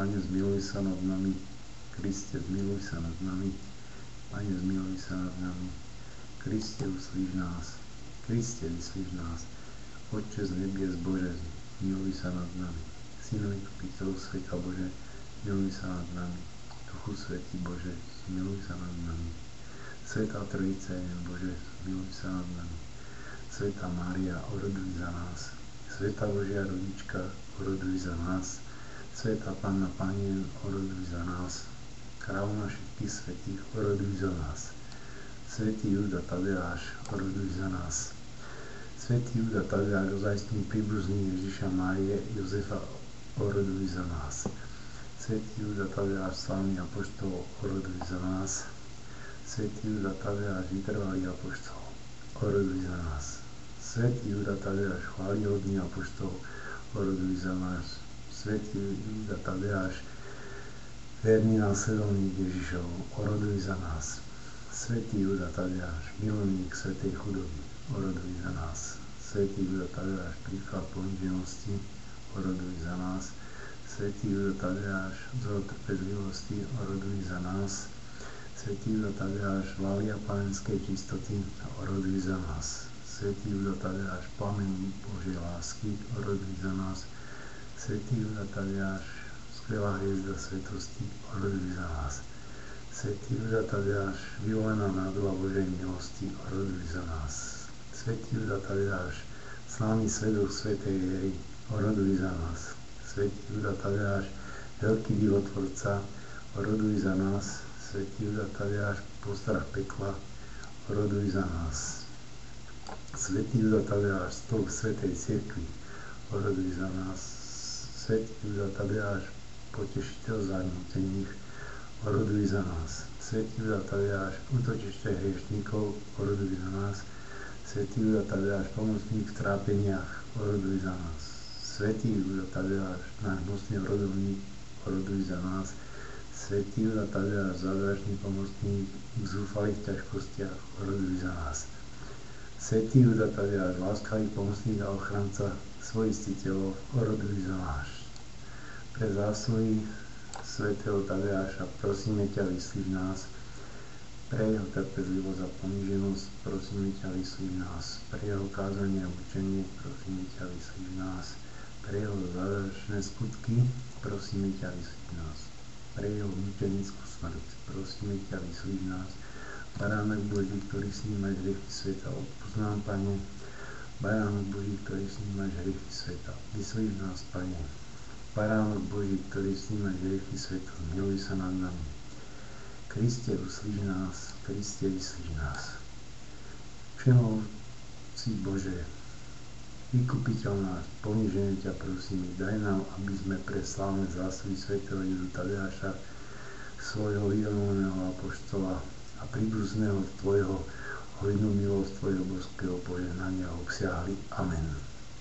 Pane, zmiluj sa nad nami. Kriste, zmiluj sa nad nami. Pane, zmiluj sa nad nami. Kriste, uslíš nás. Kriste, vyslíš nás. Otče z nebies, Bože, zmiluj sa nad nami. Synu vykupiteľ sveta, Bože, zmiluj sa nad nami. Duchu Svätý, Bože, zmiluj sa nad nami. Svätá Trojica, Bože, zmiluj sa nad nami. Svätá Mária, oroduj za nás. Svätá Božia Rodička, oroduj za nás. Svätá Panna Panien, oroduj za nás. Kráľovna všetkých svätých, oroduj za nás. Svätý Júda Tadeáš, oroduj za nás. Svätý Júda Tadeáš, ozajstný príbuzný Ježiša, Márie, Jozefa, oroduj za nás. Svätý Júda Tadeáš, slávny apoštol, oroduj za nás. Svätý Júda Tadeáš, vytrvalý apoštol, oroduj za nás. Svätý Júda Tadeáš, chválihodný apoštol, oroduj za nás. Svätý Júda Tadeáš, verný následovník Ježišov, oroduj za nás. Svätý Júda Tadeáš, milovník svätej chudoby, oroduj za nás. Svätý Júda Tadeáš, príklad poniženosti, oroduj za nás. Svätý Júda Tadeáš, vzor trpezlivosti, oroduj za nás. Svätý Júda Tadeáš, vália panenskej čistoty, oroduj za nás. Svätý Júda Tadeáš, plameň Božej lásky, oroduj za nás. Svätý Júda Tadeáš, skvelá hviezda svetosti, oroduj za nás. Svätý Júda Tadeáš, vyvolená nádela Božej milosti, oroduj za nás. Svätý Júda Tadeáš, slávny svedok svätej viery, oroduj za nás. Svätý Júda Tadeáš, veľký divotvorca, oroduj za nás. Svätý Júda Tadeáš, postrach pekla, oroduj za nás. Svätý Júda Tadeáš, stĺp svätej cirkvi, oroduj za nás. Svätý Júda Tadeáš, potešiteľ zarmútených, oroduj za nás. Svätý Júda Tadeáš, útočište hriešnikov, oroduj za nás. Svätý Júda Tadeáš, pomocník v trápeniach, oroduj za nás. Svätý Júda Tadeáš, náš mocný rodovník, oroduj za nás. Svätý Júda Tadeáš, zázračný pomocník v zúfalých ťažkostiach, oroduj za nás. Svätý Júda Tadeáš, láskavý pomocník a ochranca svojich ctiteľov, oroduj za nás. Pre zásluhy svätého Tadeáša prosíme ťa, vyslíš nás. Pre jeho trpezlivosť a poníženosť prosíme ťa, vyslíš nás. Pre jeho kázanie a učenie prosíme ťa, vyslíš nás. Pre jeho zázračné skutky prosíme ťa, vyslíš nás. Pre jeho mučenickú smrť prosíme ťa, vyslíš nás. Baránok Boží, ktorý snímaš hriechy sveta, odpusť nám, Pane. Baránok Boží, ktorý snímaš hriechy sveta, vyslíš nás, Pane. Baránok Boží, ktorý snímaš hriechy sveta, zmiluj sa nad nami. Kriste, uslíš nás. Kriste, vyslíš nás. Všemohúci Bože, vykupiteľ náš, ponížene ťa prosíme, daj nám, aby sme pre slávne zásluhy svätého Júdu Tadeáša, svojho vyvoleného apoštola a príbuzného tvojho hojnú milosť tvojho božského požehnania obsiahli. Amen.